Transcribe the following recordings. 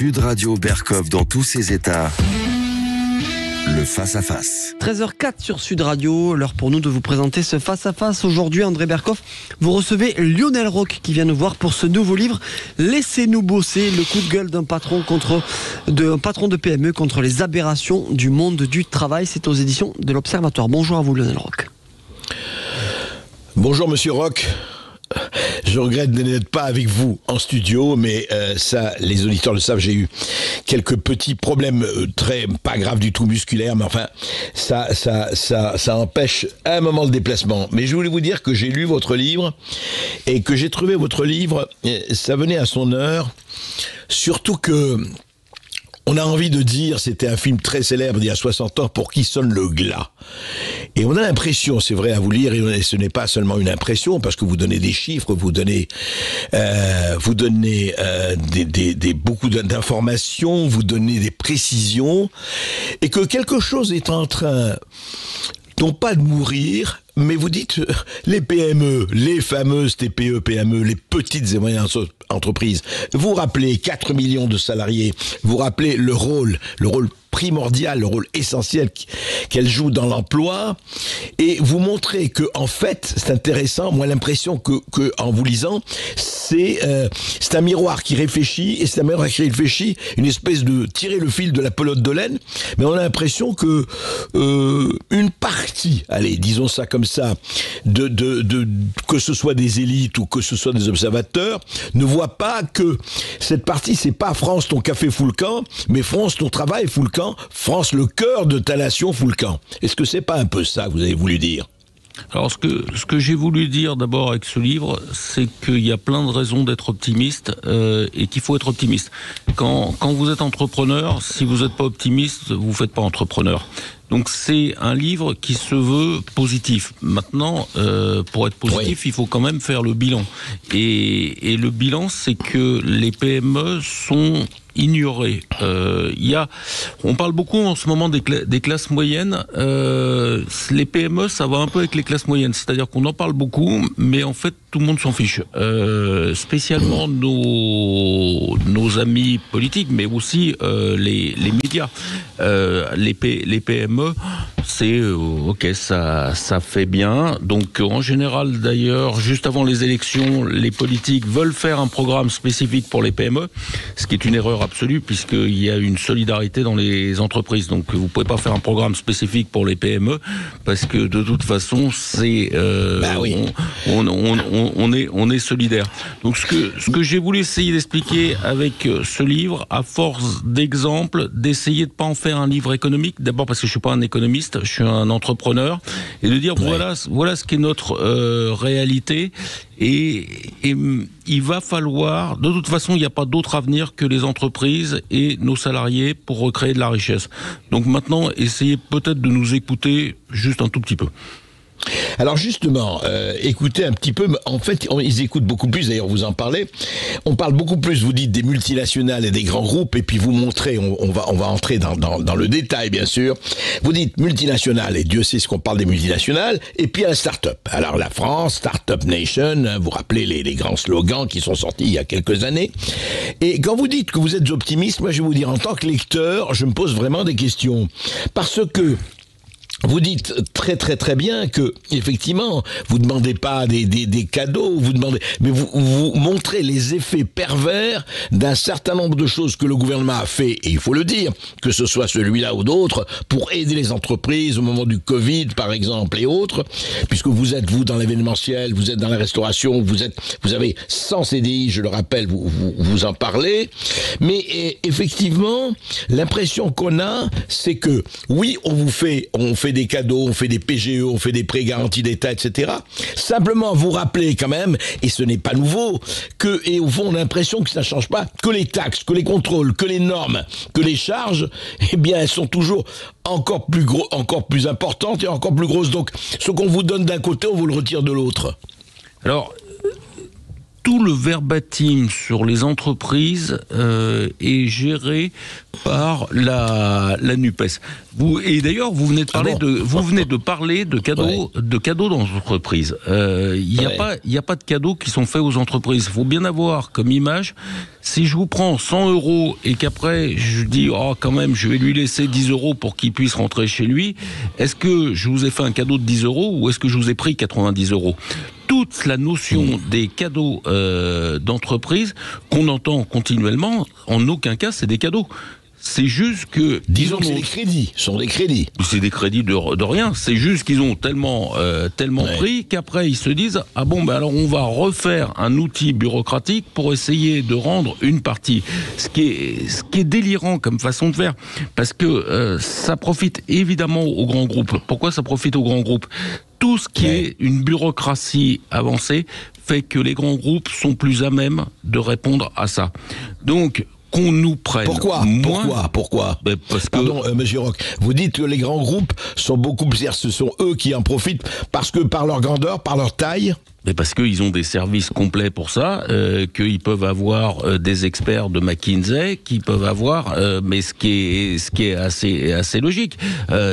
Sud Radio Berkov dans tous ses états. Le face-à-face. 13h04 sur Sud Radio, l'heure pour nous de vous présenter ce face-à-face. Aujourd'hui, André Berkov, vous recevez Lionel Roch qui vient nous voir pour ce nouveau livre « Laissez-nous bosser », le coup de gueule d'un patron de PME contre les aberrations du monde du travail. C'est aux éditions de l'Observatoire. Bonjour à vous, Lionel Roch. Bonjour Monsieur Roch. Je regrette de n'être pas avec vous en studio, mais ça, les auditeurs le savent, j'ai eu quelques petits problèmes pas graves du tout musculaires, mais enfin, ça empêche à un moment le déplacement. Mais je voulais vous dire que j'ai lu votre livre et que j'ai trouvé votre livre, ça venait à son heure, surtout que on a envie de dire, c'était un film très célèbre d'il y a 60 ans, Pour qui sonne le glas. Et on a l'impression, c'est vrai à vous lire, et ce n'est pas seulement une impression, parce que vous donnez des chiffres, vous donnez beaucoup d'informations, vous donnez des précisions, et que quelque chose est en train, non pas de mourir, mais vous dites, les PME, les fameuses TPE, PME, les petites et moyennes entreprises, vous rappelez 4 millions de salariés, vous rappelez le rôle primordial, le rôle essentiel qu'elle joue dans l'emploi, et vous montrez que, en fait, c'est intéressant, moi l'impression que en vous lisant, c'est un miroir qui réfléchit, et c'est un miroir qui réfléchit, une espèce de tirer le fil de la pelote de laine, mais on a l'impression que une partie, allez, disons ça comme ça, que ce soit des élites ou que ce soit des observateurs, ne voit pas que cette partie, c'est pas France ton café fout le camp, mais France ton travail fout le camp, France le cœur de ta nation fout le camp. Est-ce que c'est pas un peu ça que vous avez voulu dire ? Alors ce que j'ai voulu dire d'abord avec ce livre, c'est qu'il y a plein de raisons d'être optimiste et qu'il faut être optimiste. Quand vous êtes entrepreneur, si vous n'êtes pas optimiste, vous ne faites pas entrepreneur. Donc c'est un livre qui se veut positif. Maintenant, pour être positif, il faut quand même faire le bilan. Et le bilan, c'est que les PME sont ignorées. On parle beaucoup en ce moment des classes moyennes. Les PME, ça va un peu avec les classes moyennes. C'est-à-dire qu'on en parle beaucoup, mais en fait, tout le monde s'en fiche. Spécialement nos amis politiques, mais aussi les médias. Les PME, c'est ok, ça fait bien. Donc en général, d'ailleurs, juste avant les élections, les politiques veulent faire un programme spécifique pour les PME, ce qui est une erreur absolue puisqu'il y a une solidarité dans les entreprises. Donc vous pouvez pas faire un programme spécifique pour les PME parce que de toute façon, c'est on est solidaire. Donc ce que j'ai voulu essayer d'expliquer avec ce livre, à force d'exemples, d'essayer de pas en faire un livre économique. D'abord parce que je suis pas un économiste, je suis un entrepreneur, et de dire voilà ce qu'est notre réalité. Et il va falloir, de toute façon, il n'y a pas d'autre avenir que les entreprises et nos salariés pour recréer de la richesse. Donc maintenant, essayez peut-être de nous écouter juste un tout petit peu. Alors justement, écoutez un petit peu, en fait, ils écoutent beaucoup plus, d'ailleurs vous en parlez, on parle beaucoup plus, vous dites, des multinationales et des grands groupes, et puis vous montrez, on va entrer dans le détail, bien sûr, vous dites multinationales, et Dieu sait ce qu'on parle des multinationales, et puis à la start-up. Alors la France, Start-up Nation, vous rappelez les grands slogans qui sont sortis il y a quelques années, et quand vous dites que vous êtes optimiste, moi je vais vous dire, en tant que lecteur, je me pose vraiment des questions, parce que vous dites très très très bien que effectivement vous demandez pas des cadeaux, mais vous montrez les effets pervers d'un certain nombre de choses que le gouvernement a fait, et il faut le dire, que ce soit celui-là ou d'autres, pour aider les entreprises au moment du Covid par exemple et autres, puisque vous êtes dans l'événementiel, vous êtes dans la restauration, vous avez 100 CDI, je le rappelle, vous en parlez, mais effectivement l'impression qu'on a, c'est que oui, on fait des cadeaux, on fait des PGE, on fait des prêts garantis d'État, etc. Simplement, vous rappelez quand même, et ce n'est pas nouveau, et au fond, on a l'impression que ça ne change pas, que les taxes, que les contrôles, que les normes, que les charges, eh bien, elles sont toujours encore plus importantes et encore plus grosses. Donc, ce qu'on vous donne d'un côté, on vous le retire de l'autre. Alors, tout le verbatim sur les entreprises est géré par la NUPES. Et d'ailleurs, vous venez de parler de cadeaux d'entreprise. Il n'y a pas de cadeaux qui sont faits aux entreprises. Il faut bien avoir comme image, si je vous prends 100 € et qu'après je dis quand même je vais lui laisser 10 € pour qu'il puisse rentrer chez lui, est-ce que je vous ai fait un cadeau de 10 € ou est-ce que je vous ai pris 90 €? Toute la notion des cadeaux d'entreprise qu'on entend continuellement, en aucun cas c'est des cadeaux. C'est juste que... Disons que c'est des crédits, ce sont des crédits. C'est des crédits de rien, c'est juste qu'ils ont tellement pris qu'après ils se disent « Ah bon, alors on va refaire un outil bureaucratique pour essayer de rendre une partie ». Ce qui est délirant comme façon de faire, parce que ça profite évidemment aux grands groupes. Pourquoi ça profite aux grands groupes ? Tout ce qui est une bureaucratie avancée fait que les grands groupes sont plus à même de répondre à ça. Donc, qu'on nous prenne Pourquoi parce que... Pardon, Monsieur Roch, vous dites que les grands groupes sont beaucoup plus... Ce sont eux qui en profitent parce que par leur grandeur, par leur taille... Mais parce qu'ils ont des services complets pour ça, qu'ils peuvent avoir des experts de McKinsey, qu'ils peuvent avoir, mais ce qui est assez logique.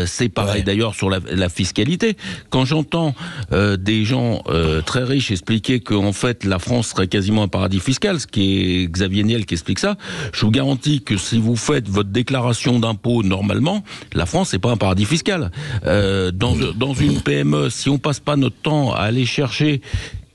C'est pareil d'ailleurs sur la fiscalité. Quand j'entends des gens très riches expliquer qu'en fait la France serait quasiment un paradis fiscal, ce qui est Xavier Niel qui explique ça, je vous garantis que si vous faites votre déclaration d'impôt normalement, la France c'est pas un paradis fiscal. Dans une PME, si on passe pas notre temps à aller chercher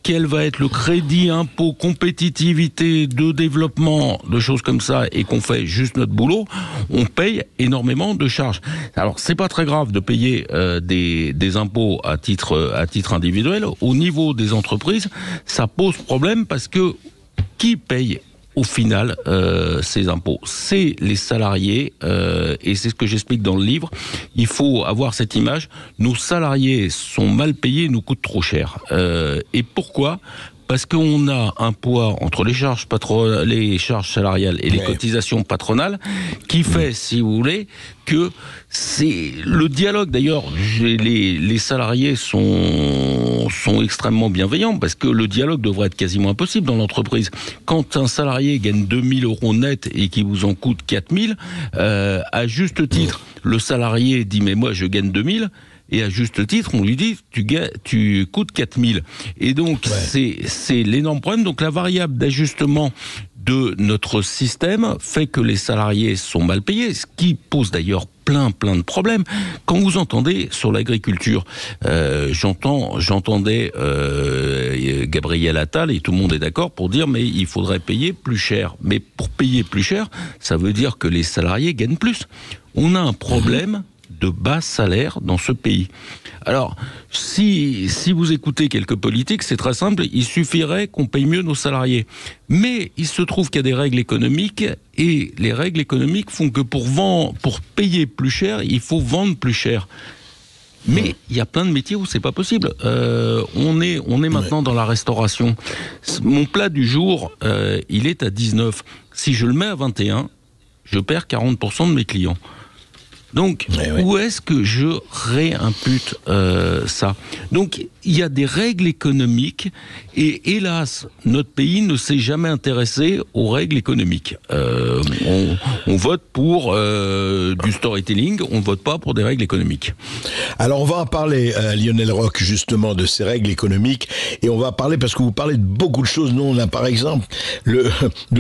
quel va être le crédit, impôt, compétitivité, de développement, de choses comme ça, et qu'on fait juste notre boulot, on paye énormément de charges. Alors, c'est pas très grave de payer des impôts à titre individuel. Au niveau des entreprises, ça pose problème parce que qui paye au final ces impôts? C'est les salariés, et c'est ce que j'explique dans le livre. Il faut avoir cette image. Nos salariés sont mal payés, nous coûtent trop cher. Et pourquoi ? Parce qu'on a un poids entre les charges salariales et les cotisations patronales qui fait, si vous voulez, que c'est le dialogue. D'ailleurs, les salariés sont extrêmement bienveillants parce que le dialogue devrait être quasiment impossible dans l'entreprise. Quand un salarié gagne 2000 € net et qui vous en coûte 4000, à juste titre, le salarié dit mais moi je gagne 2000. Et à juste titre, on lui dit tu coûtes 4000. Et donc c'est l'énorme problème. Donc la variable d'ajustement de notre système fait que les salariés sont mal payés, ce qui pose d'ailleurs plein de problèmes. Quand vous entendez sur l'agriculture, j'entendais Gabriel Attal, et tout le monde est d'accord pour dire mais il faudrait payer plus cher. Mais pour payer plus cher, ça veut dire que les salariés gagnent plus. On a un problème de bas salaire dans ce pays. Alors, si vous écoutez quelques politiques, c'est très simple, il suffirait qu'on paye mieux nos salariés. Mais il se trouve qu'il y a des règles économiques, et les règles économiques font que pour payer plus cher, il faut vendre plus cher. Mais il y a plein de métiers où c'est pas possible. On est maintenant dans la restauration. Mon plat du jour, il est à 19. Si je le mets à 21, je perds 40% de mes clients. Donc, où est-ce que je réimpute ça ? Donc, il y a des règles économiques et hélas, notre pays ne s'est jamais intéressé aux règles économiques. On vote pour du storytelling, on ne vote pas pour des règles économiques. Alors, on va en parler, Lionel Roch, justement, de ces règles économiques. Et on va parler, parce que vous parlez de beaucoup de choses. Nous, on a par exemple le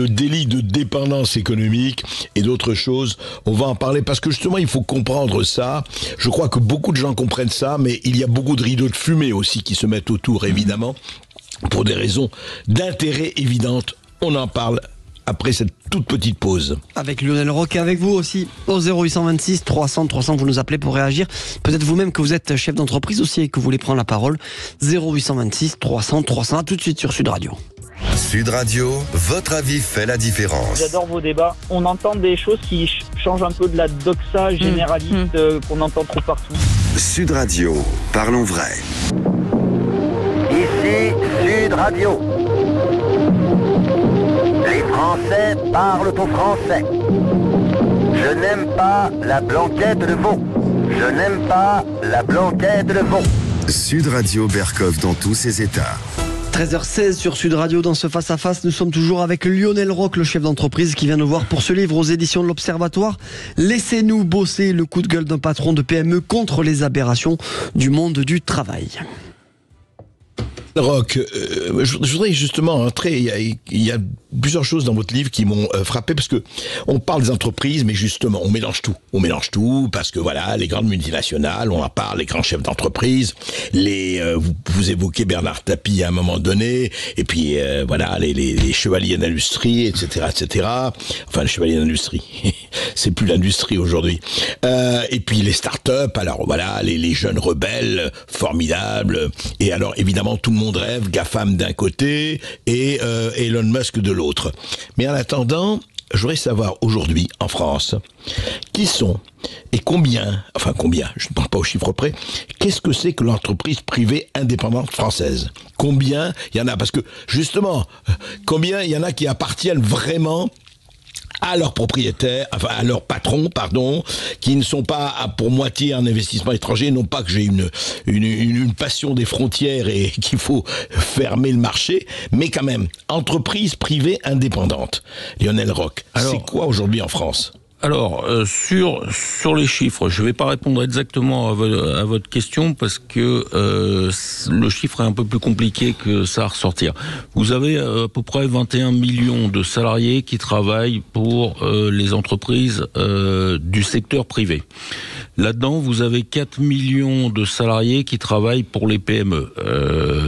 délit de dépendance économique et d'autres choses. On va en parler parce que justement, il faut comprendre ça. Je crois que beaucoup de gens comprennent ça, mais il y a beaucoup de rideaux de fumée aussi qui se mettent autour, évidemment, pour des raisons d'intérêt évidentes. On en parle après cette toute petite pause. Avec Lionel Roch et avec vous aussi, au 0826 300 300, vous nous appelez pour réagir. Peut-être vous-même que vous êtes chef d'entreprise aussi et que vous voulez prendre la parole. 0826 300 300, à tout de suite sur Sud Radio. Sud Radio, votre avis fait la différence. J'adore vos débats. On entend des choses qui changent un peu de la doxa généraliste qu'on entend trop partout. Sud Radio, parlons vrai. Ici Sud Radio. Les Français parlent au français. Je n'aime pas la blanquette de veau. Je n'aime pas la blanquette de veau. Sud Radio Bercoff dans tous ses états. 13h16 sur Sud Radio. Dans ce face-à-face, nous sommes toujours avec Lionel Roch, le chef d'entreprise, qui vient nous voir pour ce livre aux éditions de l'Observatoire. Laissez-nous bosser, le coup de gueule d'un patron de PME contre les aberrations du monde du travail. Roch, je voudrais justement entrer, il y a plusieurs choses dans votre livre qui m'ont frappé, parce que on parle des entreprises, mais justement, on mélange tout, parce que voilà, les grandes multinationales, on en parle, les grands chefs d'entreprise, vous évoquez Bernard Tapie à un moment donné, et puis voilà, les chevaliers d'industrie, etc., etc. Enfin, les chevaliers d'industrie, c'est plus l'industrie aujourd'hui. Et puis les start-up, alors voilà, les jeunes rebelles, formidables, et alors évidemment tout le monde rêve, GAFAM d'un côté et Elon Musk de l'autre. Mais en attendant, je voudrais savoir aujourd'hui en France qui sont et combien, je ne parle pas au chiffre près, qu'est-ce que c'est que l'entreprise privée indépendante française? Combien il y en a? Parce que justement, combien il y en a qui appartiennent vraiment à leurs propriétaires, enfin à leurs patrons, qui ne sont pas pour moitié en investissement étranger, non pas que j'ai une passion des frontières et qu'il faut fermer le marché, mais quand même, entreprise privée indépendante. Lionel Roch, c'est quoi aujourd'hui en France ? Alors, sur les chiffres, je ne vais pas répondre exactement à votre question parce que le chiffre est un peu plus compliqué que ça à ressortir. Vous avez à peu près 21 millions de salariés qui travaillent pour les entreprises du secteur privé. Là-dedans, vous avez 4 millions de salariés qui travaillent pour les PME.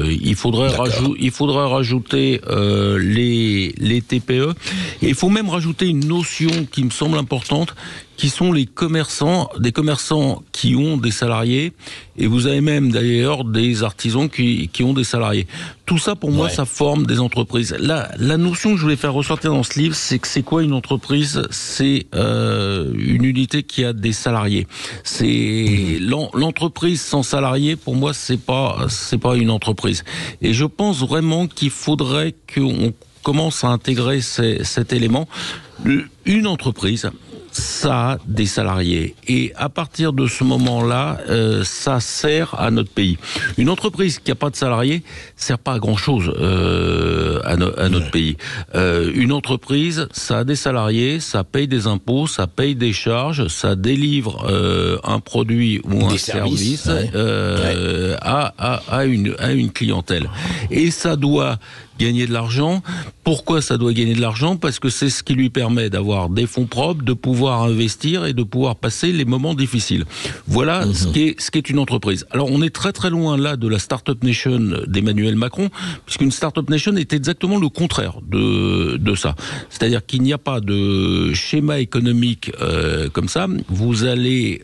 Il faudrait rajouter les TPE. Et il faut même rajouter une notion qui me semble importante, qui sont des commerçants qui ont des salariés, et vous avez même d'ailleurs des artisans qui ont des salariés. Tout ça, pour moi, ça forme des entreprises. La notion que je voulais faire ressortir dans ce livre, c'est que c'est quoi une entreprise ? C'est une unité qui a des salariés. C'est l'entreprise sans salariés, pour moi, c'est pas une entreprise. Et je pense vraiment qu'il faudrait qu'on commence à intégrer cet élément. Une entreprise, ça a des salariés. Et à partir de ce moment-là, ça sert à notre pays. Une entreprise qui n'a pas de salariés sert pas à grand-chose à notre pays. Une entreprise, ça a des salariés, ça paye des impôts, ça paye des charges, ça délivre un produit ou un service à une clientèle. Et ça doit gagner de l'argent. Pourquoi ça doit gagner de l'argent ? Parce que c'est ce qui lui permet d'avoir des fonds propres, de pouvoir investir et de pouvoir passer les moments difficiles. Voilà ce qu'est une entreprise. Alors on est très très loin là de la Startup Nation d'Emmanuel Macron, puisqu'une Startup Nation est exactement le contraire de ça. C'est-à-dire qu'il n'y a pas de schéma économique comme ça. Vous allez...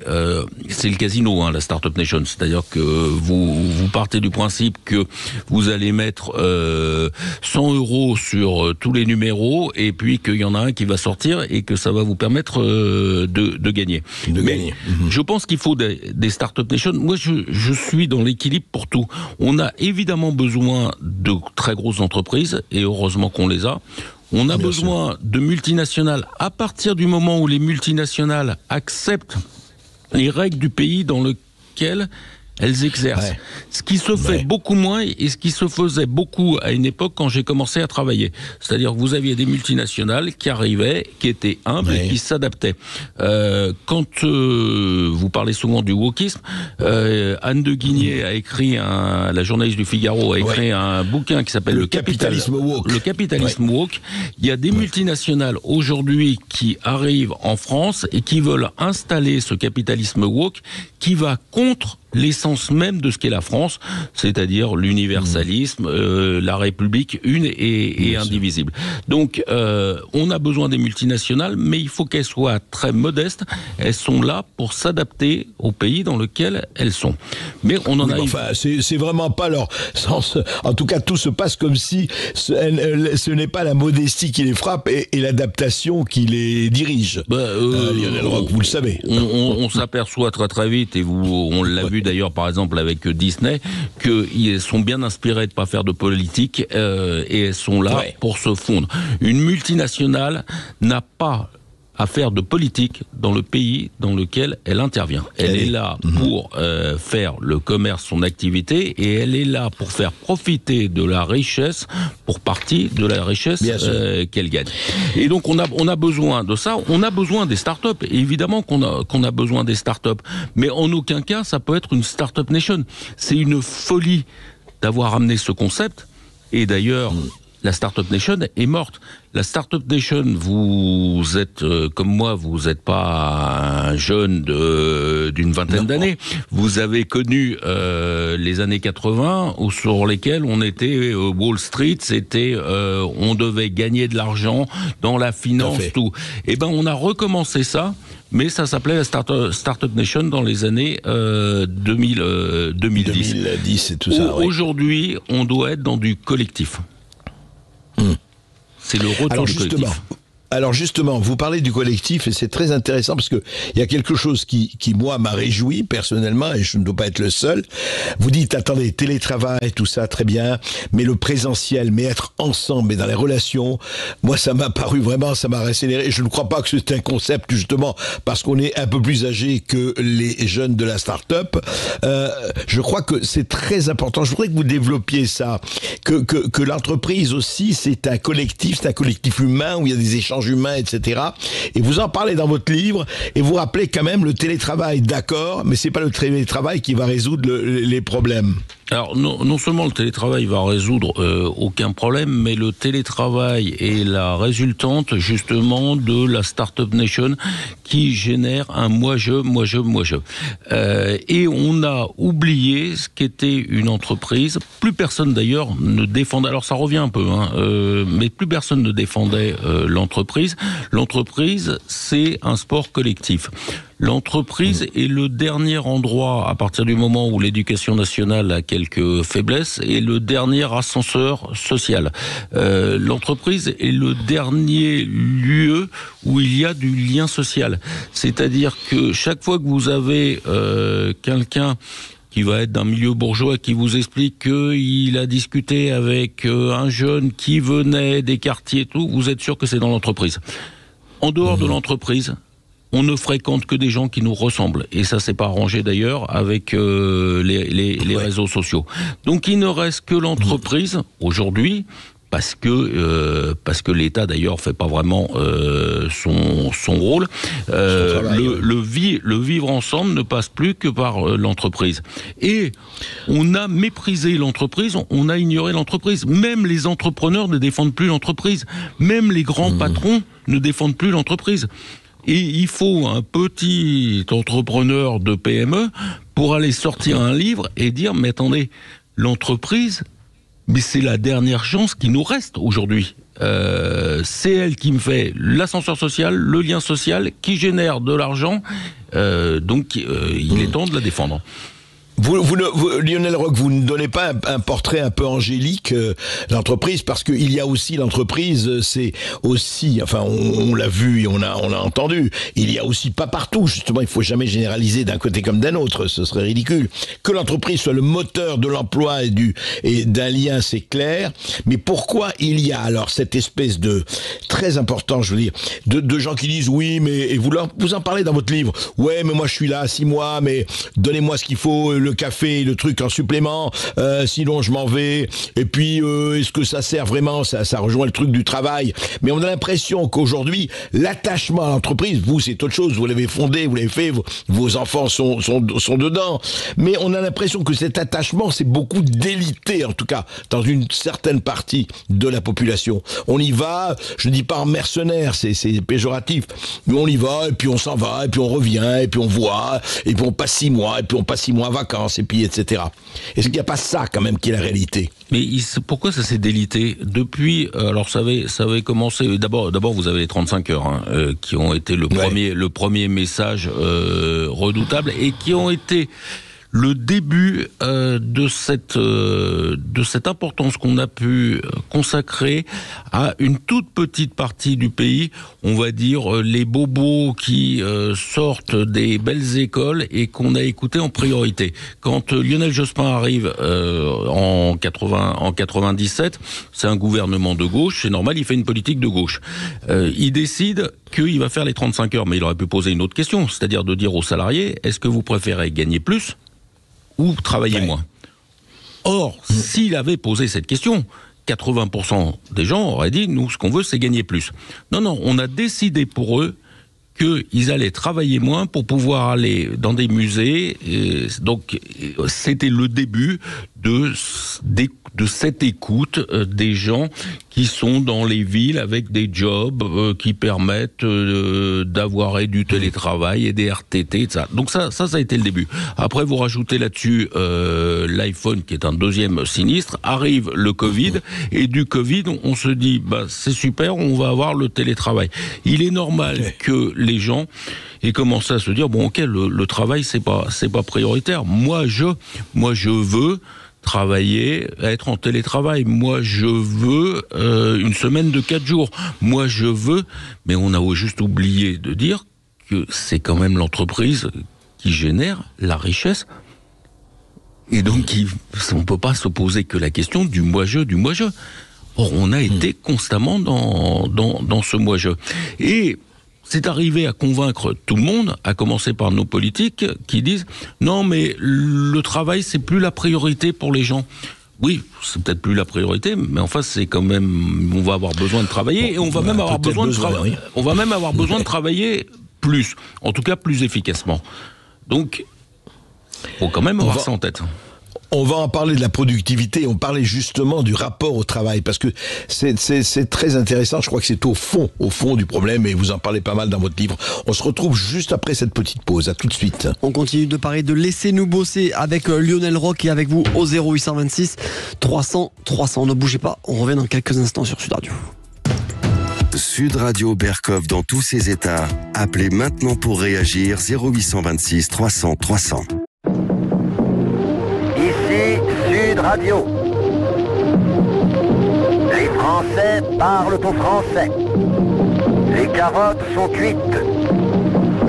c'est le casino, la Startup Nation. C'est-à-dire que vous partez du principe que vous allez mettre 100 € sur tous les numéros, et puis qu'il y en a un qui va sortir et que ça va vous permettre de gagner. Je pense qu'il faut des Startup Nation. Moi, je suis dans l'équilibre pour tout. On a évidemment besoin de très grosses entreprises, et heureusement qu'on les a. On a besoin de multinationales à partir du moment où les multinationales acceptent les règles du pays dans lequel elles exercent. Ce qui se fait beaucoup moins, et ce qui se faisait beaucoup à une époque quand j'ai commencé à travailler. C'est-à-dire que vous aviez des multinationales qui arrivaient, qui étaient humbles et qui s'adaptaient. Quand vous parlez souvent du wokisme, Anne de Guigné a écrit, la journaliste du Figaro a écrit un bouquin qui s'appelle Le capitalisme woke. Le capitalisme woke. Il y a des multinationales aujourd'hui qui arrivent en France et qui veulent installer ce capitalisme woke qui va contre l'essence même de ce qu'est la France, c'est-à-dire l'universalisme, la République une et indivisible. Donc, on a besoin des multinationales, mais il faut qu'elles soient très modestes. Elles sont là pour s'adapter au pays dans lequel elles sont. Mais on en a... Enfin, c'est vraiment pas leur sens. En tout cas, tout se passe comme si ce n'est pas la modestie qui les frappe et l'adaptation qui les dirige. Lionel Roch, vous le savez. On s'aperçoit très très vite, et on l'a vu d'ailleurs par exemple avec Disney, qu'ils sont bien inspirés de ne pas faire de politique et elles sont là pour se fondre. Une multinationale n'a pas à faire de politique dans le pays dans lequel elle intervient. Elle est là pour faire le commerce son activité, et elle est là pour faire profiter de la richesse, pour partie de la richesse qu'elle gagne. Et donc on a besoin de ça, on a besoin des startups, et évidemment qu'on a besoin des startups, mais en aucun cas ça peut être une startup nation. C'est une folie d'avoir amené ce concept, et d'ailleurs la Startup Nation est morte. La Startup Nation, vous êtes comme moi, vous n'êtes pas un jeune d'une vingtaine d'années. Vous avez connu les années 80, sur lesquelles on était Wall Street, c'était on devait gagner de l'argent dans la finance, tout. Et ben on a recommencé ça. Mais ça s'appelait la Startup Nation dans les années 2010. 2010 et tout ça. Aujourd'hui, on doit être dans du collectif. C'est le retour du collectif. Alors justement, vous parlez du collectif et c'est très intéressant parce que il y a quelque chose qui moi m'a réjoui personnellement, et je ne dois pas être le seul. Vous dites, attendez, télétravail, tout ça, très bien, mais le présentiel, mais être ensemble et dans les relations, moi ça m'a paru vraiment, ça m'a accéléré. Et je ne crois pas que c'est un concept justement parce qu'on est un peu plus âgé que les jeunes de la start-up. Je crois que c'est très important. Je voudrais que vous développiez ça, que l'entreprise aussi c'est un collectif humain où il y a des échanges humains, etc. Et vous en parlez dans votre livre, et vous rappelez quand même le télétravail, d'accord, mais c'est pas le télétravail qui va résoudre les problèmes. Alors non seulement le télétravail va résoudre aucun problème, mais le télétravail est la résultante justement de la Startup Nation qui génère un moi-je. Et on a oublié ce qu'était une entreprise. Plus personne d'ailleurs ne défendait, alors ça revient un peu, mais plus personne ne défendait l'entreprise. L'entreprise, c'est un sport collectif. L'entreprise est le dernier endroit, à partir du moment où l'éducation nationale a quelques faiblesses, est le dernier ascenseur social. L'entreprise est le dernier lieu où il y a du lien social. C'est-à-dire que chaque fois que vous avez quelqu'un qui va être d'un milieu bourgeois, qui vous explique qu'il a discuté avec un jeune qui venait des quartiers et tout, vous êtes sûr que c'est dans l'entreprise. En dehors de l'entreprise, on ne fréquente que des gens qui nous ressemblent. Et ça, c'est pas arrangé d'ailleurs avec les réseaux sociaux. Donc il ne reste que l'entreprise aujourd'hui, parce que l'État d'ailleurs fait pas vraiment son rôle. Le vivre ensemble ne passe plus que par l'entreprise. Et on a méprisé l'entreprise, on a ignoré l'entreprise. Même les entrepreneurs ne défendent plus l'entreprise. Même les grands patrons ne défendent plus l'entreprise. Et il faut un petit entrepreneur de PME pour aller sortir un livre et dire, mais attendez, l'entreprise, mais c'est la dernière chance qui nous reste aujourd'hui. C'est elle qui me fait l'ascenseur social, le lien social, qui génère de l'argent. Donc il est temps de la défendre. Lionel Roch, vous ne donnez pas un portrait un peu angélique de l'entreprise, parce qu'il y a aussi l'entreprise, c'est aussi, enfin on l'a vu et on a entendu, il y a aussi pas partout, justement il faut jamais généraliser d'un côté comme d'un autre, ce serait ridicule, que l'entreprise soit le moteur de l'emploi et d'un lien, c'est clair, mais pourquoi il y a alors cette espèce de, très important je veux dire, de gens qui disent oui mais, et vous en parlez dans votre livre, ouais mais moi je suis là 6 mois, mais donnez-moi ce qu'il faut, le café, le truc en supplément, sinon je m'en vais. Et puis, est-ce que ça sert vraiment ? Ça rejoint le truc du travail. Mais on a l'impression qu'aujourd'hui, l'attachement à l'entreprise, vous, c'est autre chose. Vous l'avez fondé, vous l'avez fait, vos enfants sont dedans. Mais on a l'impression que cet attachement, c'est beaucoup d'élité, en tout cas, dans une certaine partie de la population. On y va, je ne dis pas en mercenaire, c'est péjoratif, mais on y va, et puis on s'en va, et puis on revient, et puis on voit, et puis on passe 6 mois, et puis on passe 6 mois en vacances, et puis etc. Est-ce qu'il n'y a pas ça quand même qui est la réalité ? Mais pourquoi ça s'est délité ? Depuis, alors ça avait commencé, d'abord vous avez les 35 heures qui ont été le premier message redoutable, et qui ont été le début de cette importance qu'on a pu consacrer à une toute petite partie du pays, on va dire les bobos qui sortent des belles écoles et qu'on a écouté en priorité. Quand Lionel Jospin arrive en 97, c'est un gouvernement de gauche, c'est normal, il fait une politique de gauche. Il décide qu'il va faire les 35 heures, mais il aurait pu poser une autre question, c'est-à-dire de dire aux salariés, est-ce que vous préférez gagner plus ou travailler moins ? Or, s'il avait posé cette question, 80% des gens auraient dit, nous, ce qu'on veut, c'est gagner plus. Non, on a décidé pour eux qu'ils allaient travailler moins pour pouvoir aller dans des musées. Et donc, c'était le début de cette écoute des gens qui sont dans les villes avec des jobs qui permettent d'avoir et du télétravail et des RTT, etc. Donc ça a été le début. Après, vous rajoutez là-dessus l'iPhone, qui est un deuxième sinistre. Arrive le Covid, et du Covid, on se dit, c'est super, on va avoir le télétravail. Il est normal que les gens aient commencé à se dire, bon, ok, le travail, c'est pas prioritaire. Moi, je veux travailler, être en télétravail. Moi, je veux une semaine de 4 jours. Moi, je veux... Mais on a juste oublié de dire que c'est quand même l'entreprise qui génère la richesse. Et donc, on ne peut pas se poser que la question du moi-je. Or, on a été constamment dans ce moi-je. Et c'est arrivé à convaincre tout le monde, à commencer par nos politiques, qui disent « Non, mais le travail, c'est plus la priorité pour les gens ». Oui, c'est peut-être plus la priorité, mais enfin, c'est quand même... On va avoir besoin de travailler, et on va même avoir besoin de travailler. On va même avoir besoin de travailler plus, en tout cas plus efficacement. Donc, il faut quand même avoir ça en tête. On va en parler de la productivité, on parlait justement du rapport au travail, parce que c'est très intéressant, je crois que c'est au fond du problème, et vous en parlez pas mal dans votre livre. On se retrouve juste après cette petite pause, à tout de suite. On continue de parler de Laissez-nous bosser avec Lionel Roch et avec vous au 0826 300 300. Ne bougez pas, on revient dans quelques instants sur Sud Radio. Sud Radio Berkov dans tous ses états. Appelez maintenant pour réagir 0826 300 300. Sud Radio. Les Français parlent au français. Les carottes sont cuites.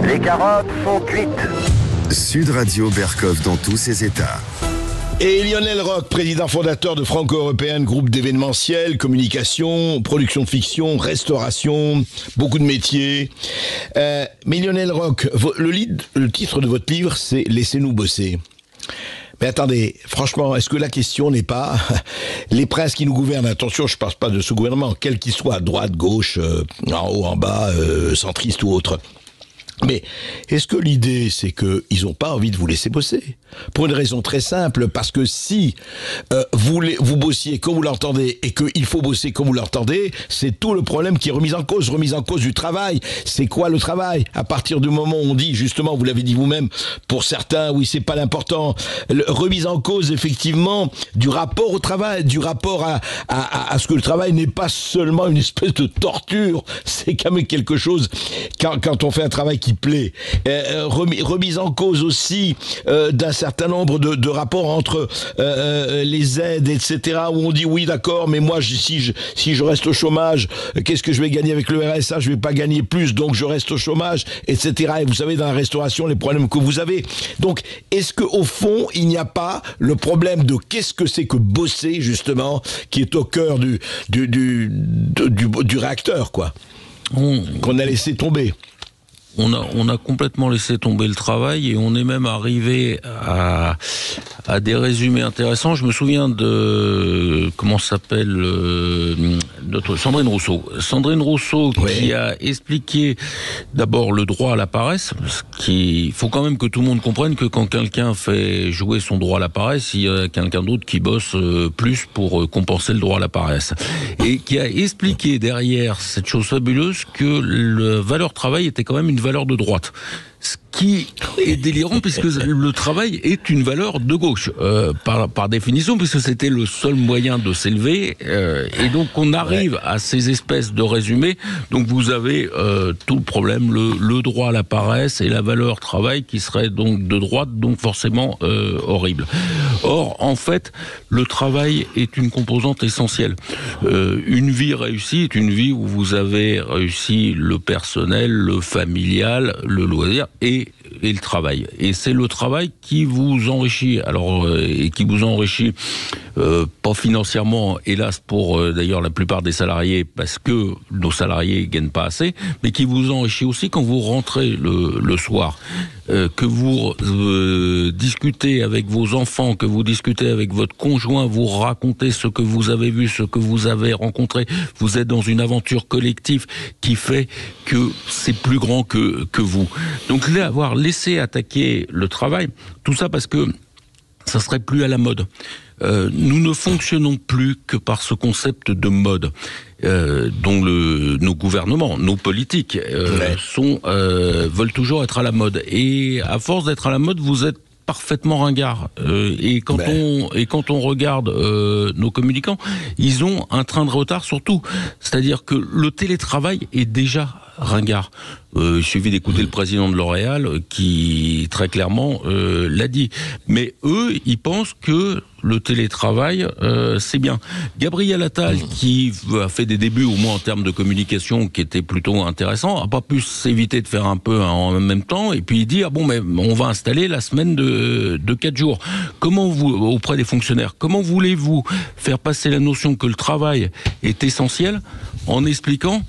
Les carottes sont cuites. Sud Radio Berkov dans tous ses états. Et Lionel Roch, président fondateur de Franco-Européenne, groupe d'événementiel, communication, production de fiction, restauration, beaucoup de métiers. Mais Lionel Roch, le titre de votre livre, c'est « Laissez-nous bosser ». Mais attendez, franchement, est-ce que la question n'est pas les princes qui nous gouvernent, attention, je ne parle pas de ce gouvernement, quel qu'il soit, droite, gauche, en haut, en bas, centriste ou autre. Mais est-ce que l'idée, c'est qu'ils n'ont pas envie de vous laisser bosser ? Pour une raison très simple, parce que si vous bossiez comme vous l'entendez et qu'il faut bosser comme vous l'entendez, c'est tout le problème qui est remis en cause du travail. C'est quoi le travail ? À partir du moment où on dit, justement, vous l'avez dit vous-même, pour certains, oui, c'est pas l'important, remise en cause, effectivement, du rapport au travail, du rapport à ce que le travail n'est pas seulement une espèce de torture, c'est quand même quelque chose, quand on fait un travail qui plaît, remise en cause aussi d'un certain nombre de rapports entre les aides, etc., où on dit oui d'accord, mais moi si je reste au chômage, qu'est-ce que je vais gagner avec le RSA ? Je vais pas gagner plus, donc je reste au chômage, etc. Et vous savez, dans la restauration, les problèmes que vous avez. Donc, est-ce qu'au fond, il n'y a pas le problème de qu'est-ce que c'est que bosser, justement, qui est au cœur du réacteur, quoi, qu'on a laissé tomber ? On a complètement laissé tomber le travail et on est même arrivé à des résumés intéressants. Je me souviens de comment s'appelle notre Sandrine Rousseau. Sandrine Rousseau qui a expliqué d'abord le droit à la paresse. Il faut quand même que tout le monde comprenne que quand quelqu'un fait jouer son droit à la paresse, il y a quelqu'un d'autre qui bosse plus pour compenser le droit à la paresse. Et qui a expliqué derrière cette chose fabuleuse que la valeur travail était quand même une valeur de droite. Ce qui est délirant puisque le travail est une valeur de gauche par définition, puisque c'était le seul moyen de s'élever et donc on arrive à ces espèces de résumés. Donc vous avez tout le problème, le droit à la paresse et la valeur travail qui serait donc de droite, donc forcément horrible. Or en fait le travail est une composante essentielle. Une vie réussie est une vie où vous avez réussi le personnel, le familial, le loisir et le travail. Et c'est le travail qui vous enrichit. Alors, et qui vous enrichit pas financièrement, hélas pour d'ailleurs la plupart des salariés, parce que nos salariés gagnent pas assez, mais qui vous enrichit aussi quand vous rentrez le soir. Que vous discutez avec vos enfants, que vous discutez avec votre conjoint, vous racontez ce que vous avez vu, ce que vous avez rencontré, vous êtes dans une aventure collective qui fait que c'est plus grand que vous. Donc là, avoir laissé attaquer le travail, tout ça parce que ça serait plus à la mode. Nous ne fonctionnons plus que par ce concept de mode dont nos gouvernements, nos politiques veulent toujours être à la mode. Et à force d'être à la mode, vous êtes parfaitement ringard. Et quand on regarde nos communicants, ils ont un train de retard sur tout. C'est-à-dire que le télétravail est déjà ringard. Il suffit d'écouter le président de L'Oréal qui très clairement l'a dit. Mais eux, ils pensent que le télétravail, c'est bien. Gabriel Attal, qui a fait des débuts, au moins en termes de communication, qui étaient plutôt intéressants, a pas pu s'éviter de faire un peu en même temps, et puis il dit, mais on va installer la semaine de 4 jours. Auprès des fonctionnaires, comment voulez-vous faire passer la notion que le travail est essentiel en expliquant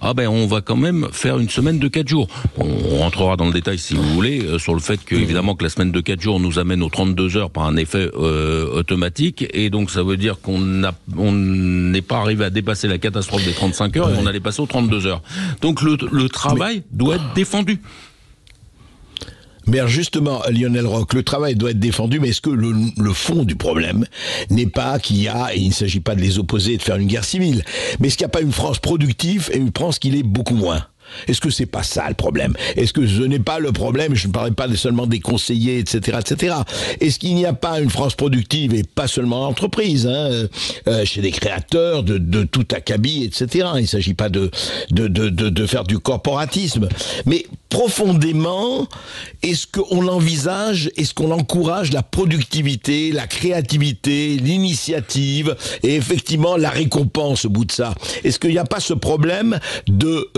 on va quand même faire une semaine de 4 jours. On rentrera dans le détail si vous voulez sur le fait que évidemment que la semaine de 4 jours nous amène aux 32 heures par un effet automatique, et donc ça veut dire qu'on n'est pas arrivé à dépasser la catastrophe des 35 heures et on allait passer aux 32 heures. Donc le travail doit être défendu. Mais justement, Lionel Roch, le travail doit être défendu, mais est-ce que le fond du problème n'est pas qu'il y a, et il ne s'agit pas de les opposer et de faire une guerre civile, mais est-ce qu'il n'y a pas une France productive et une France qui l'est beaucoup moins ? Est-ce que c'est pas ça le problème ? Est-ce que ce n'est pas le problème ? Je ne parle pas seulement des conseillers, etc., etc. Est-ce qu'il n'y a pas une France productive, et pas seulement en entreprise, chez des créateurs de tout acabit, etc. Il ne s'agit pas de faire du corporatisme, mais profondément, est-ce qu'on envisage, est-ce qu'on encourage la productivité, la créativité, l'initiative et effectivement la récompense au bout de ça ? Est-ce qu'il n'y a pas ce problème de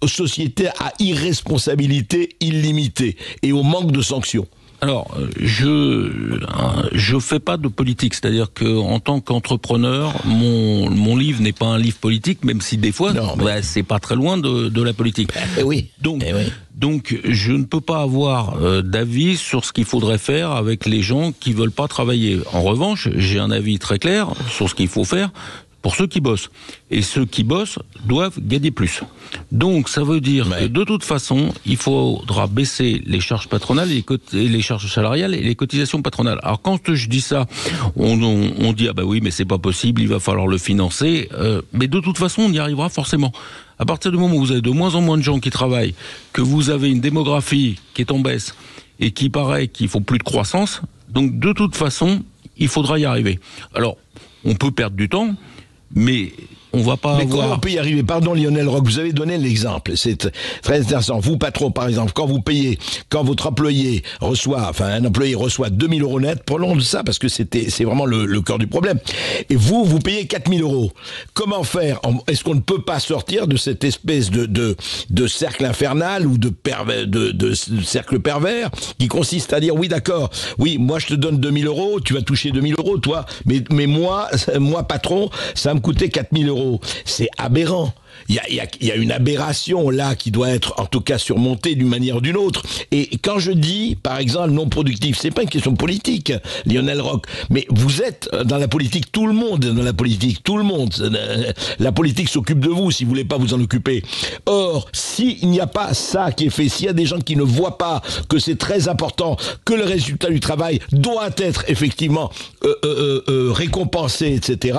société à irresponsabilité illimitée et au manque de sanctions ? Alors, je fais pas de politique, c'est-à-dire que en tant qu'entrepreneur, mon livre n'est pas un livre politique, même si des fois, c'est pas très loin de la politique. Donc, je ne peux pas avoir d'avis sur ce qu'il faudrait faire avec les gens qui veulent pas travailler. En revanche, j'ai un avis très clair sur ce qu'il faut faire pour ceux qui bossent. Et ceux qui bossent doivent gagner plus. Donc, ça veut dire que de toute façon, il faudra baisser les charges patronales, et les charges salariales et les cotisations patronales. Alors, quand je dis ça, on dit, oui, mais c'est pas possible, il va falloir le financer. Mais de toute façon, on y arrivera forcément. À partir du moment où vous avez de moins en moins de gens qui travaillent, que vous avez une démographie qui est en baisse, et qui paraît qu'il faut plus de croissance, donc de toute façon, il faudra y arriver. Alors, on peut perdre du temps, mais on va pas avoir... comment on peut y arriver ? Pardon Lionel Roch, vous avez donné l'exemple, c'est très intéressant. Vous, patron, par exemple, quand votre employé reçoit, un employé reçoit 2 000 euros net, parlons de ça, parce que c'est vraiment le cœur du problème. Et vous payez 4 000 euros. Comment faire ? Est-ce qu'on ne peut pas sortir de cette espèce de cercle infernal ou de cercle pervers qui consiste à dire, oui d'accord, oui, moi je te donne 2 000 euros, tu vas toucher 2 000 euros, toi, mais moi, patron, ça va me coûter 4 000 euros. C'est aberrant. Il y a une aberration là qui doit être en tout cas surmontée d'une manière ou d'une autre. Et quand je dis, par exemple, non productif, c'est pas une question politique, Lionel Roch, mais vous êtes dans la politique, tout le monde est dans la politique, tout le monde. La politique s'occupe de vous si vous voulez pas vous en occuper. Or, s'il n'y a pas ça qui est fait, s'il y a des gens qui ne voient pas que c'est très important, que le résultat du travail doit être effectivement récompensé, etc.,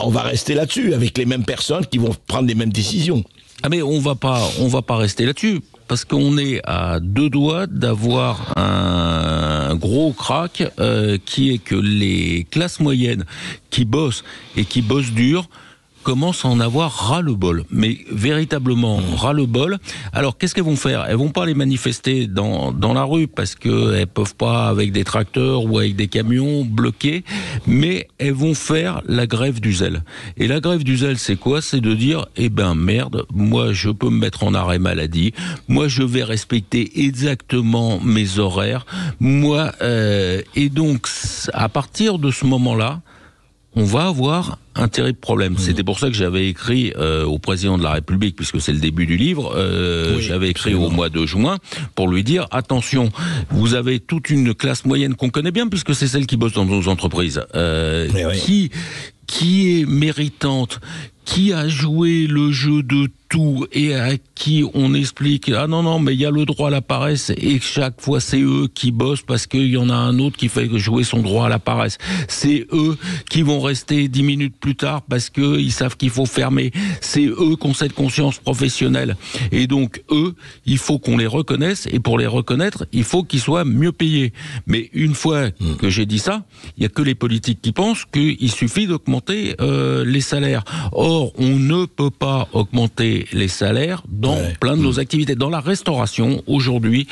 on va rester là-dessus avec les mêmes personnes qui vont prendre les mêmes décisions. Mais on va pas rester là-dessus. parce qu'on est à 2 doigts d'avoir un gros crack qui est que les classes moyennes qui bossent et qui bossent dur commencent à en avoir ras-le-bol, mais véritablement ras-le-bol. Alors qu'est-ce qu'elles vont faire ? Elles vont pas aller manifester dans la rue parce qu'elles peuvent pas avec des tracteurs ou avec des camions bloqués, mais elles vont faire la grève du zèle. Et la grève du zèle, c'est quoi ? C'est de dire, merde, moi je peux me mettre en arrêt maladie, moi je vais respecter exactement mes horaires, moi et donc à partir de ce moment-là, on va avoir un terrible problème. C'était pour ça que j'avais écrit au président de la République, puisque c'est le début du livre, j'avais écrit au mois de juin, pour lui dire, attention, vous avez toute une classe moyenne qu'on connaît bien, puisque c'est celle qui bosse dans nos entreprises, qui est méritante, qui a joué le jeu de tout et à qui on explique non mais il y a le droit à la paresse et chaque fois c'est eux qui bossent parce qu'il y en a un autre qui fait jouer son droit à la paresse. C'est eux qui vont rester 10 minutes plus tard parce que ils savent qu'il faut fermer. C'est eux qui ont cette conscience professionnelle et donc eux, il faut qu'on les reconnaisse et pour les reconnaître, il faut qu'ils soient mieux payés. Mais une fois que j'ai dit ça, il y a que les politiques qui pensent qu'il suffit d'augmenter les salaires. Or, on ne peut pas augmenter les salaires dans plein de nos activités. Dans la restauration, aujourd'hui,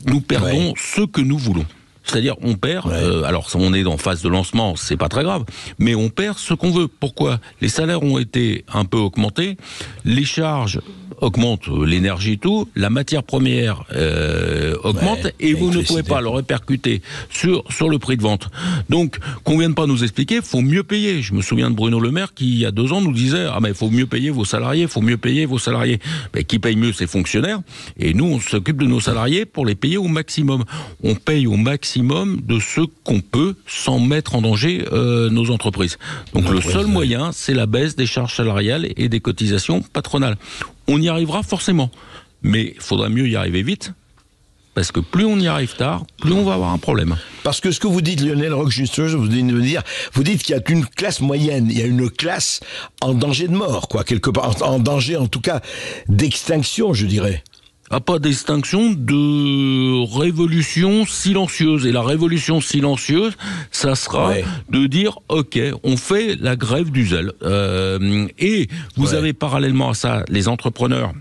nous perdons ce que nous voulons. C'est-à-dire, on perd, alors on est en phase de lancement, c'est pas très grave, mais on perd ce qu'on veut. Pourquoi ? Les salaires ont été un peu augmentés, les charges augmentent, l'énergie et tout, la matière première augmente, et vous ne pouvez pas le répercuter sur le prix de vente. Donc, qu'on vienne pas nous expliquer, faut mieux payer. Je me souviens de Bruno Le Maire qui, il y a 2 ans, nous disait, mais il faut mieux payer vos salariés, il faut mieux payer vos salariés. Mais qui paye mieux, c'est fonctionnaires, et nous, on s'occupe de nos salariés pour les payer au maximum. On paye au maximum de ce qu'on peut sans mettre en danger nos entreprises. Donc le seul moyen, c'est la baisse des charges salariales et des cotisations patronales. On y arrivera forcément, mais il faudra mieux y arriver vite, parce que plus on y arrive tard, plus on va avoir un problème. Parce que ce que vous dites, Lionel Roch, justement, vous dites qu'il y a une classe moyenne, il y a une classe en danger de mort, quoi, quelque part, en danger en tout cas d'extinction, je dirais. Pas d'extinction, de révolution silencieuse. Et la révolution silencieuse, ça sera de dire, ok, on fait la grève du zèle. Et vous avez parallèlement à ça les entrepreneurs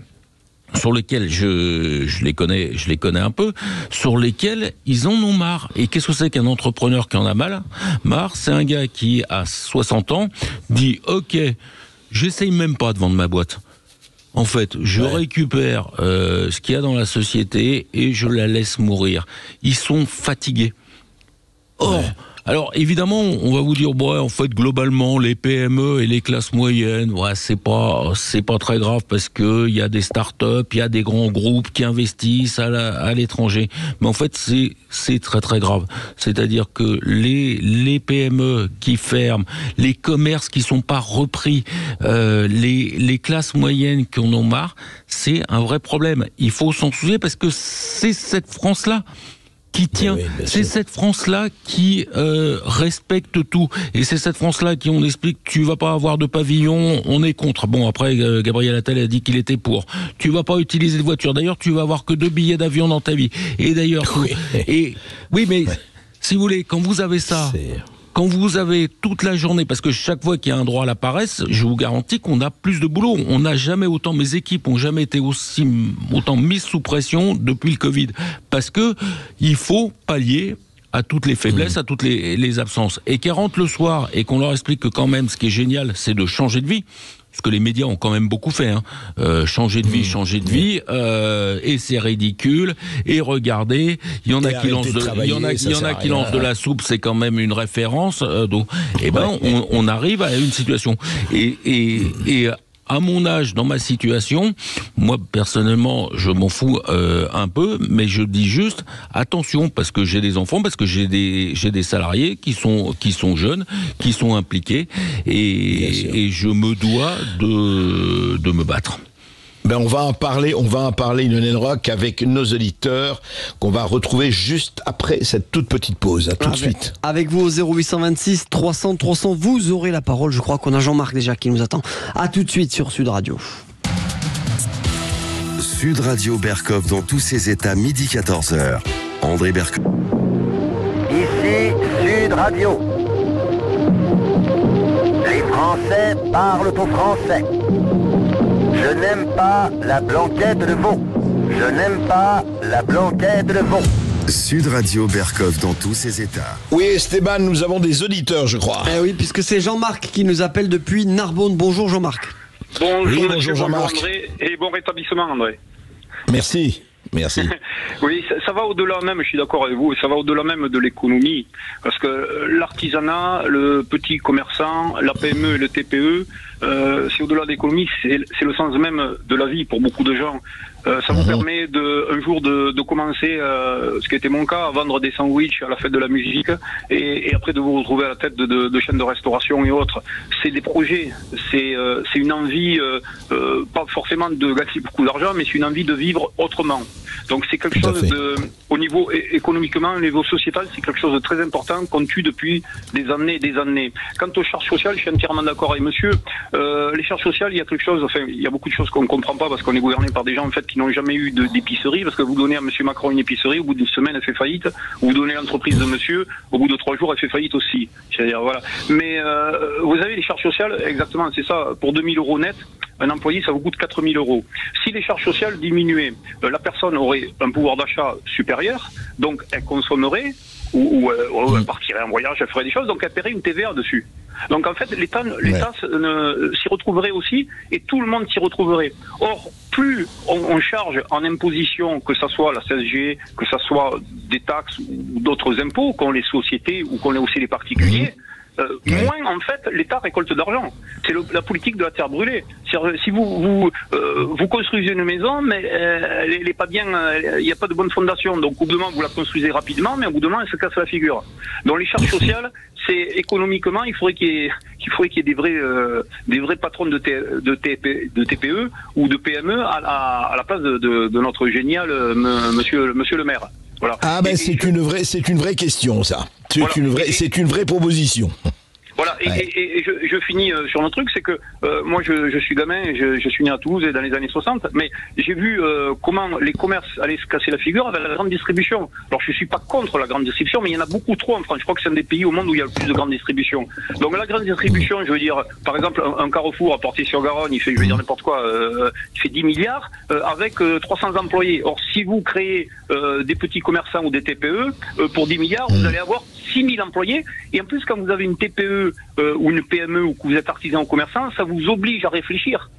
sur lesquels je les connais un peu, sur lesquels ils en ont marre. Et qu'est-ce que c'est qu'un entrepreneur qui en a marre ? C'est un gars qui, à 60 ans, dit, ok, j'essaye même pas de vendre ma boîte. En fait, je récupère ce qu'il y a dans la société et je la laisse mourir. Ils sont fatigués. Or, alors évidemment, on va vous dire, en fait, globalement, les PME et les classes moyennes, c'est pas très grave parce que il y a des startups, il y a des grands groupes qui investissent à l'étranger. Mais en fait, c'est très très grave. C'est-à-dire que les PME qui ferment, les commerces qui sont pas repris, les classes moyennes qui en ont marre, c'est un vrai problème. Il faut s'en soucier parce que c'est cette France-là qui tient, c'est cette France-là qui respecte tout, et c'est cette France-là qui on explique, tu vas pas avoir de pavillon, on est contre. Bon, après Gabriel Attal a dit qu'il était pour. Tu vas pas utiliser de voiture. D'ailleurs, tu vas avoir que 2 billets d'avion dans ta vie. Et d'ailleurs, mais si vous voulez, quand vous avez ça. Quand vous avez toute la journée, parce que chaque fois qu'il y a un droit à la paresse, je vous garantis qu'on a plus de boulot. On n'a jamais autant, mes équipes ont jamais été autant mises sous pression depuis le Covid. Parce que il faut pallier à toutes les faiblesses, à toutes les absences. Et qu'elles rentrent le soir et qu'on leur explique que quand même, ce qui est génial, c'est de changer de vie. Ce que les médias ont quand même beaucoup fait, changer de vie, et c'est ridicule. Et regardez, il y en a qui lancent de la soupe, c'est quand même une référence. On arrive à une situation. Et à mon âge, dans ma situation, moi personnellement, je m'en fous un peu, mais je dis juste attention parce que j'ai des enfants, parce que j'ai des salariés qui sont jeunes, qui sont impliqués, et je me dois de me battre. On va en parler, Lionel Roch, avec nos auditeurs, qu'on va retrouver juste après cette toute petite pause. À tout de suite. Avec vous au 0826 300 300, vous aurez la parole. Je crois qu'on a Jean-Marc déjà qui nous attend. À tout de suite sur Sud Radio. Sud Radio Berkov dans tous ses états, midi 14h. André Berkov. Ici Sud Radio. Les Français parlent au français. Je n'aime pas la blanquette de veau. Je n'aime pas la blanquette de veau. Sud Radio Berkov dans tous ses états. Oui, Esteban, nous avons des auditeurs, je crois. Eh oui, puisque c'est Jean-Marc qui nous appelle depuis Narbonne. Bonjour Jean-Marc. Bonjour, Oui, monsieur, bonjour Jean-Marc. André, et bon rétablissement André. Merci. Oui, ça va au-delà même, je suis d'accord avec vous, ça va au-delà même de l'économie. Parce que l'artisanat, le petit commerçant, la PME et le TPE, c'est au-delà de l'économie, c'est le sens même de la vie pour beaucoup de gens. Ça vous permet un jour de commencer, ce qui était mon cas, à vendre des sandwichs à la fête de la musique et après de vous retrouver à la tête de chaînes de restauration et autres. C'est des projets, c'est une envie, pas forcément de gagner beaucoup d'argent, mais c'est une envie de vivre autrement. Donc c'est quelque chose au niveau économiquement, au niveau sociétal, c'est quelque chose de très important qu'on tue depuis des années et des années. Quant aux charges sociales, je suis entièrement d'accord avec monsieur. Les charges sociales, il y a quelque chose, enfin, il y a beaucoup de choses qu'on ne comprend pas parce qu'on est gouverné par des gens en fait qui n'ont jamais eu d'épicerie, parce que vous donnez à monsieur Macron une épicerie, au bout d'une semaine elle fait faillite, vous donnez l'entreprise de monsieur, au bout de 3 jours elle fait faillite aussi. C'est-à-dire, voilà. Mais vous avez les charges sociales, exactement, c'est ça, pour 2 000 € net, un employé ça vous coûte 4 000 €. Si les charges sociales diminuaient, la personne aurait un pouvoir d'achat supérieur, donc elle consommerait, ou elle partirait en voyage, elle ferait des choses, donc elle paierait une TVA dessus. Donc en fait, l'État s'y retrouverait aussi, et tout le monde s'y retrouverait. Or, plus on charge en imposition, que ça soit la CSG, que ça soit des taxes ou d'autres impôts, qu'ont les sociétés ou qu'ont aussi les particuliers, moins en fait l'État récolte d'argent. C'est la politique de la terre brûlée. Si vous construisez une maison, mais elle n'est pas bien, il n'y a pas de bonne fondation. Donc au bout d'un moment vous la construisez rapidement, mais au bout d'un moment elle se casse la figure. Donc les charges sociales, c'est économiquement, il faudrait qu'il y ait des vrais patrons de TPE ou de PME à la place de notre génial monsieur le maire. Voilà. Ah ben c'est une vraie question ça. C'est une vraie proposition. Voilà, et je finis sur un truc, c'est que moi je suis gamin, je suis né à Toulouse et dans les années 60, mais j'ai vu comment les commerces allaient se casser la figure avec la grande distribution. Alors je suis pas contre la grande distribution, mais il y en a beaucoup trop en France. Je crois que c'est un des pays au monde où il y a le plus de grande distribution. Donc la grande distribution, je veux dire, par exemple un Carrefour à Portée-sur-Garonne, il fait, je veux dire n'importe quoi, il fait 10 milliards avec 300 employés. Or si vous créez des petits commerçants ou des TPE, pour 10 milliards, vous allez avoir 6 000 employés, et en plus quand vous avez une TPE ou une PME ou que vous êtes artisan ou commerçant, ça vous oblige à réfléchir.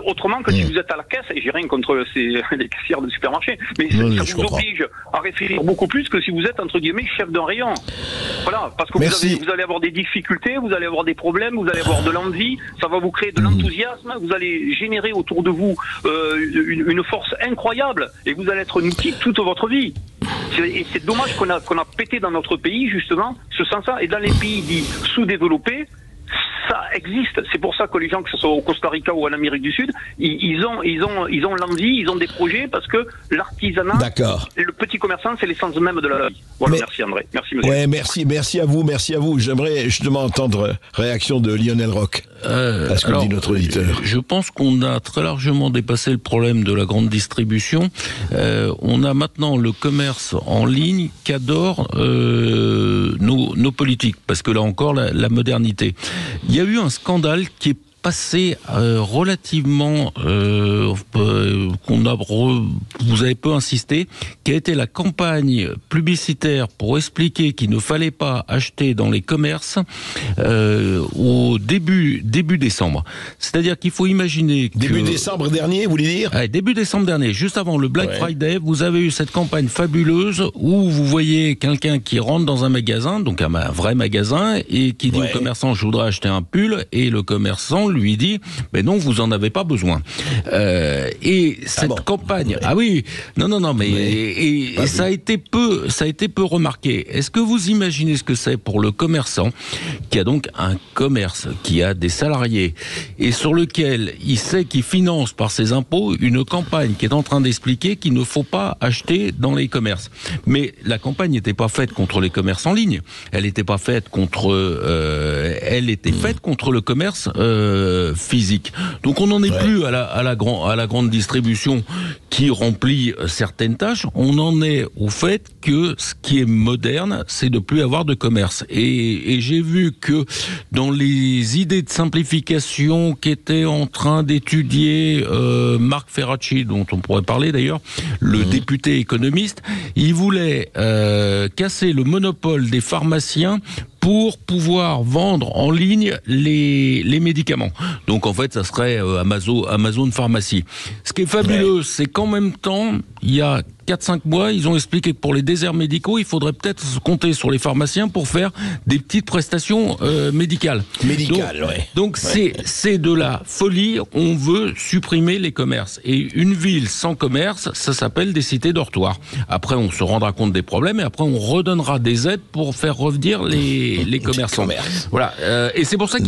Autrement que si vous êtes à la caisse, et j'ai rien contre les caissières de supermarché, mais ça vous oblige à réfléchir beaucoup plus que si vous êtes entre guillemets chef d'un rayon. Voilà, parce que vous allez avoir des difficultés, vous allez avoir des problèmes, vous allez avoir de l'envie, ça va vous créer de l'enthousiasme, vous allez générer autour de vous une force incroyable, et vous allez être un outil toute votre vie. Et c'est dommage qu'on a pété dans notre pays justement ce sens-là, et dans les pays dits sous-développés, ça existe. C'est pour ça que les gens, que ce soit au Costa Rica ou en Amérique du Sud, ils ont l'envie, ils ont des projets, parce que l'artisanat, le petit commerçant, c'est l'essence même de la vie. Voilà, merci André. Merci monsieur. Ouais, merci à vous. J'aimerais justement entendre réaction de Lionel Roch à ce que dit notre auditeur. Je pense qu'on a très largement dépassé le problème de la grande distribution. On a maintenant le commerce en ligne qu'adore nos politiques, parce que là encore la modernité. Il y a eu un scandale qui est passé relativement, vous avez peu insisté, qui a été la campagne publicitaire pour expliquer qu'il ne fallait pas acheter dans les commerces au début décembre. C'est-à-dire qu'il faut imaginer que... Début décembre dernier, vous voulez dire ? Début décembre dernier, juste avant le Black Friday, vous avez eu cette campagne fabuleuse où vous voyez quelqu'un qui rentre dans un magasin, donc un vrai magasin, et qui dit au commerçant « je voudrais acheter un pull », et le commerçant lui dit « mais non, vous en avez pas besoin ». Et cette campagne... Ah oui, non, mais... Et ça a été peu remarqué. Est-ce que vous imaginez ce que c'est pour le commerçant qui a donc un commerce, qui a des salariés, et sur lequel il sait qu'il finance par ses impôts une campagne qui est en train d'expliquer qu'il ne faut pas acheter dans les commerces. Mais la campagne n'était pas faite contre les commerces en ligne. Elle n'était pas faite contre... elle était faite contre le commerce physique. Donc on n'en est plus à la grande distribution qui remplit certaines tâches. On en est au fait que ce qui est moderne, c'est de plus avoir de commerce. Et j'ai vu que dans les idées de simplification qu'était en train d'étudier Marc Ferracci, dont on pourrait parler d'ailleurs, le député économiste, il voulait casser le monopole des pharmaciens pour pouvoir vendre en ligne les médicaments. Donc en fait, ça serait Amazon Pharmacie. Ce qui est fabuleux, c'est qu'en même temps, il y a 4-5 mois, ils ont expliqué que pour les déserts médicaux, il faudrait peut-être compter sur les pharmaciens pour faire des petites prestations médicales. Donc c'est de la folie. On veut supprimer les commerces. Et une ville sans commerce, ça s'appelle des cités dortoirs. Après, on se rendra compte des problèmes et après, on redonnera des aides pour faire revenir les commerçants. Voilà. Et c'est pour ça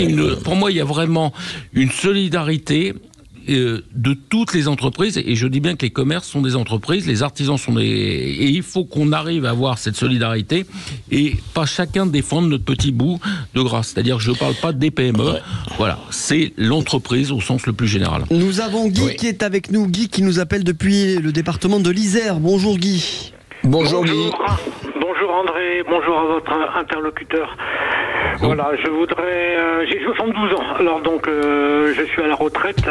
pour moi, il y a vraiment une solidarité de toutes les entreprises, et je dis bien que les commerces sont des entreprises, les artisans sont des... Et il faut qu'on arrive à avoir cette solidarité et pas chacun défendre notre petit bout de gras. C'est-à-dire que je ne parle pas des PME, voilà, c'est l'entreprise au sens le plus général. Nous avons Guy qui est avec nous, Guy qui nous appelle depuis le département de l'Isère. Bonjour Guy. Bonjour Guy. Bonjour André, bonjour à votre interlocuteur. Voilà, j'ai 72 ans, alors donc je suis à la retraite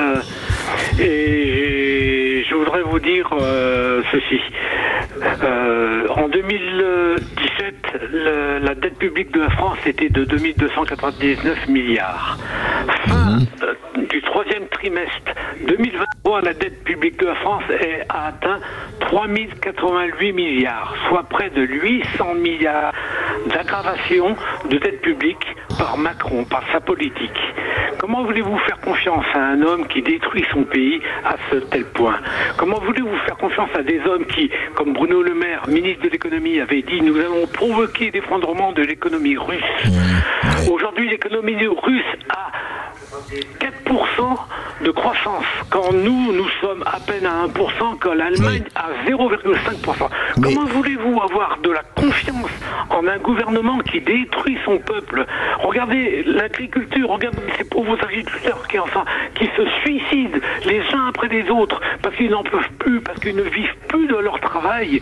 et je voudrais vous dire ceci. En 2017, la dette publique de la France était de 2299 milliards. Fin du troisième trimestre 2023, la dette publique de la France a atteint 3088 milliards, soit près de 800 milliards d'aggravation de dette publique par Macron, par sa politique. Comment voulez-vous faire confiance à un homme qui détruit son pays à ce tel point? Comment voulez-vous faire confiance à des hommes qui, comme Bruno Le Maire, ministre de l'économie, avait dit « Nous allons provoquer l'effondrement de l'économie russe ». Aujourd'hui, l'économie russe a 4% de croissance, quand nous sommes à peine à 1%, quand l'Allemagne a 0,5%. Comment voulez-vous avoir de la confiance en un gouvernement qui détruit son peuple? Regardez l'agriculture, regardez ces pauvres agriculteurs qui se suicident les uns après les autres, parce qu'ils n'en peuvent plus, parce qu'ils ne vivent plus de leur travail,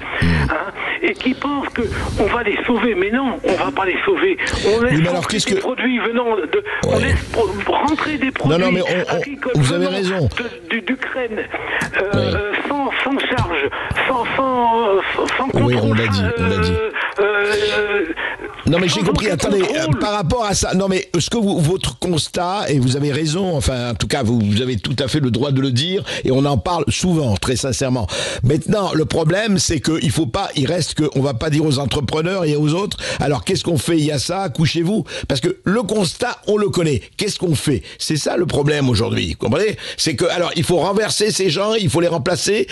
et qui pensent qu'on va les sauver. Mais non, on ne va pas les sauver. On laisse rentrer des produits venant de... On laisse rentrer des produits agricoles vous avez raison. d'Ukraine, sans charge, sans contrôle. Oui, on l'a dit. Non mais j'ai compris, attendez, par rapport à ça, non mais votre constat, et vous avez raison, enfin en tout cas vous avez tout à fait le droit de le dire, et on en parle souvent, très sincèrement. Maintenant, le problème c'est on va pas dire aux entrepreneurs et aux autres, alors qu'est-ce qu'on fait, il y a ça, couchez-vous, parce que le constat, on le connaît, qu'est-ce qu'on fait? C'est ça le problème aujourd'hui, vous comprenez? C'est que, alors il faut renverser ces gens, il faut les remplacer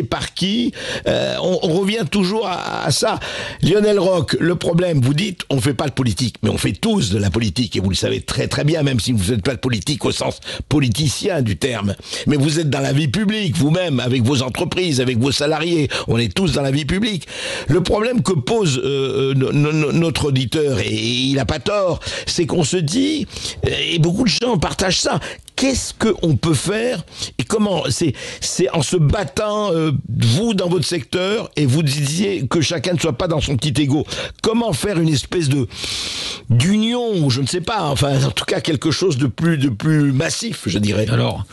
par qui? On revient toujours à ça. Lionel Roch, le problème, vous dites, on fait pas de politique, mais on fait tous de la politique, et vous le savez très très bien, même si vous n'êtes pas de politique au sens politicien du terme. Mais vous êtes dans la vie publique, vous-même, avec vos entreprises, avec vos salariés, on est tous dans la vie publique. Le problème que pose notre auditeur, et il n'a pas tort, c'est qu'on se dit, et beaucoup de gens partagent ça, qu'est-ce qu'on peut faire et comment? C'est en se battant, vous dans votre secteur, et vous disiez que chacun ne soit pas dans son petit ego. Comment faire une espèce d'union, ou je ne sais pas, enfin en tout cas quelque chose de plus massif, je dirais. Alors,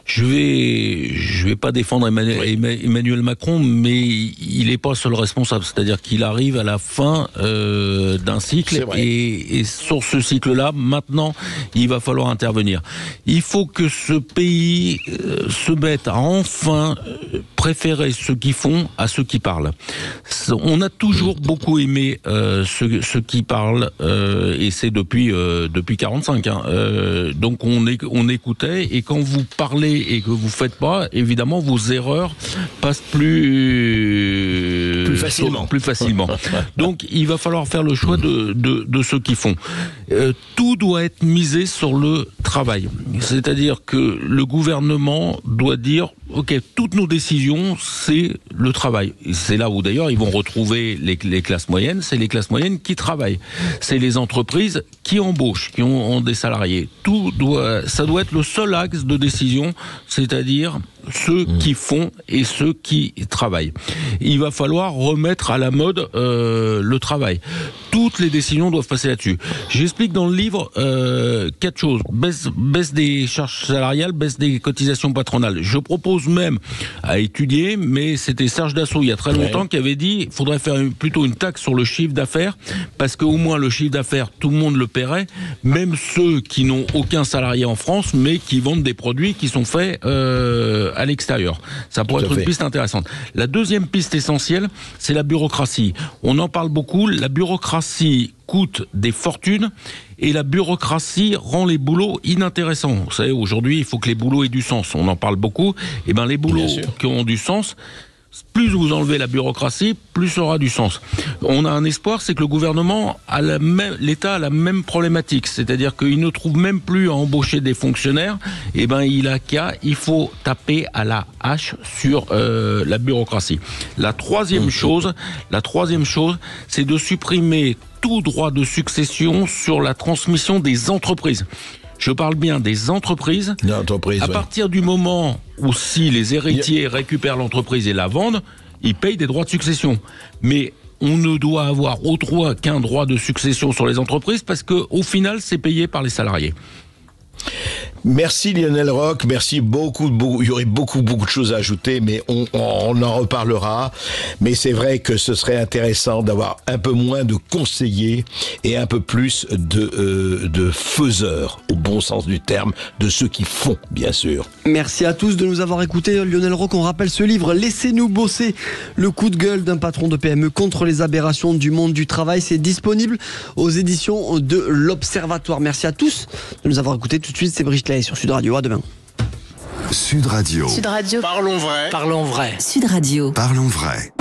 je vais pas défendre Emmanuel Macron, mais il n'est pas seul responsable. C'est-à-dire qu'il arrive à la fin d'un cycle, et sur ce cycle-là, maintenant, il va falloir intervenir. Il faut que ce pays se mette à enfin préférer ceux qui font à ceux qui parlent. On a toujours beaucoup aimé ceux qui parlent, et c'est depuis 45. Donc on écoutait, et quand vous parlez et que vous faites pas, évidemment vos erreurs passent plus plus facilement. Donc, il va falloir faire le choix de ceux qui font. Tout doit être misé sur le travail. C'est-à-dire que le gouvernement doit dire, ok, toutes nos décisions, c'est le travail. Et c'est là où d'ailleurs ils vont retrouver les classes moyennes. C'est les classes moyennes qui travaillent. C'est les entreprises qui embauchent, qui ont des salariés. Ça doit être le seul axe de décision, c'est-à-dire ceux qui font et ceux qui travaillent. Il va falloir remettre à la mode le travail. Toutes les décisions doivent passer là-dessus. J'explique dans le livre 4 choses. Baisse des charges salariales, baisse des cotisations patronales. Je propose même à étudier, mais c'était Serge Dassault il y a très longtemps qui avait dit qu'il faudrait faire plutôt une taxe sur le chiffre d'affaires, parce qu'au moins le chiffre d'affaires, tout le monde le paierait, même ceux qui n'ont aucun salarié en France, mais qui vendent des produits qui sont faits à l'extérieur. Ça pourrait être une piste intéressante. La deuxième piste essentielle, c'est la bureaucratie. On en parle beaucoup. La bureaucratie coûte des fortunes et la bureaucratie rend les boulots inintéressants. Vous savez, aujourd'hui, il faut que les boulots aient du sens. On en parle beaucoup. Et ben, les boulots qui ont du sens, plus vous enlevez la bureaucratie, plus ça aura du sens. On a un espoir, c'est que le gouvernement l'État a la même problématique, c'est-à-dire qu'il ne trouve même plus à embaucher des fonctionnaires. Et ben, il faut taper à la hache sur la bureaucratie. La troisième chose, c'est de supprimer tout droit de succession sur la transmission des entreprises. Je parle bien des entreprises. À partir du moment où si les héritiers récupèrent l'entreprise et la vendent, ils payent des droits de succession. Mais on ne doit avoir qu'un droit de succession sur les entreprises parce qu'au final, c'est payé par les salariés. Merci Lionel Roch, merci beaucoup. Il y aurait beaucoup de choses à ajouter, mais on en reparlera. Mais c'est vrai que ce serait intéressant d'avoir un peu moins de conseillers et un peu plus de faiseurs, au bon sens du terme, de ceux qui font, bien sûr. Merci à tous de nous avoir écoutés. Lionel Roch, on rappelle ce livre, Laissez-nous bosser, le coup de gueule d'un patron de PME contre les aberrations du monde du travail. C'est disponible aux éditions de l'Observatoire. Merci à tous de nous avoir écoutés. Tout de suite, c'est Brigitte Lahaye sur Sud Radio. À demain. Sud Radio. Sud Radio. Parlons vrai. Parlons vrai. Sud Radio. Parlons vrai.